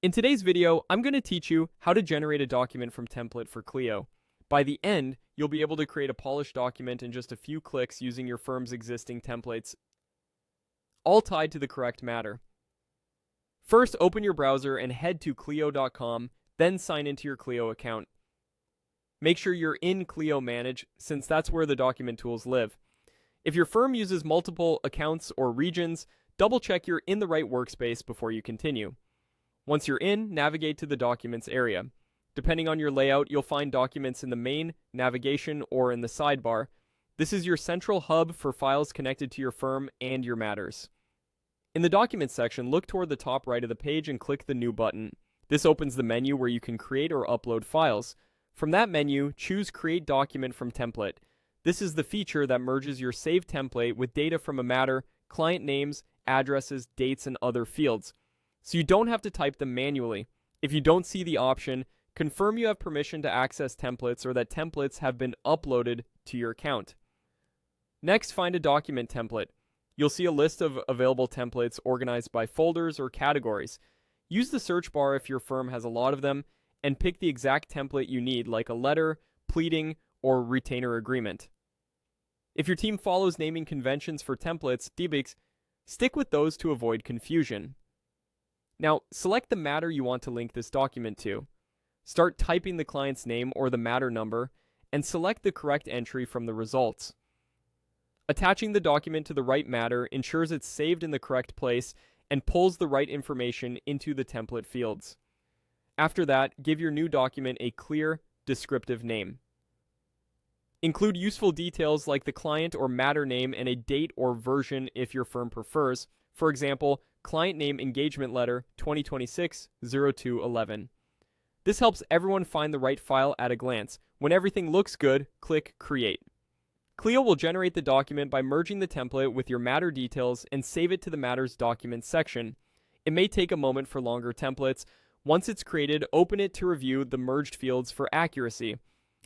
In today's video, I'm going to teach you how to generate a document from template for Clio. By the end, you'll be able to create a polished document in just a few clicks using your firm's existing templates, all tied to the correct matter. First, open your browser and head to Clio.com, then sign into your Clio account. Make sure you're in Clio Manage, since that's where the document tools live. If your firm uses multiple accounts or regions, double check you're in the right workspace before you continue. Once you're in, navigate to the Documents area. Depending on your layout, you'll find documents in the main, navigation, or in the sidebar. This is your central hub for files connected to your firm and your matters. In the Documents section, look toward the top right of the page and click the New button. This opens the menu where you can create or upload files. From that menu, choose Create Document from Template. This is the feature that merges your saved template with data from a matter, client names, addresses, dates, and other fields, so you don't have to type them manually. If you don't see the option, confirm you have permission to access templates or that templates have been uploaded to your account. Next, find a document template. You'll see a list of available templates organized by folders or categories. Use the search bar if your firm has a lot of them, and pick the exact template you need, like a letter, pleading, or retainer agreement. If your team follows naming conventions for templates, stick with those to avoid confusion. Now, select the matter you want to link this document to. Start typing the client's name or the matter number, and select the correct entry from the results. Attaching the document to the right matter ensures it's saved in the correct place and pulls the right information into the template fields. After that, give your new document a clear, descriptive name. Include useful details like the client or matter name and a date or version if your firm prefers. For example, client name engagement letter 2026-02-11. This helps everyone find the right file at a glance. When everything looks good, click Create. Clio will generate the document by merging the template with your matter details and save it to the Matters Documents section. It may take a moment for longer templates. Once it's created, open it to review the merged fields for accuracy.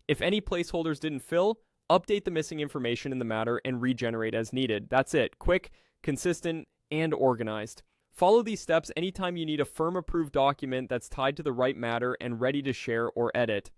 If any placeholders didn't fill, update the missing information in the matter and regenerate as needed. That's it. Quick, consistent, and organized. Follow these steps anytime you need a firm-approved document that's tied to the right matter and ready to share or edit.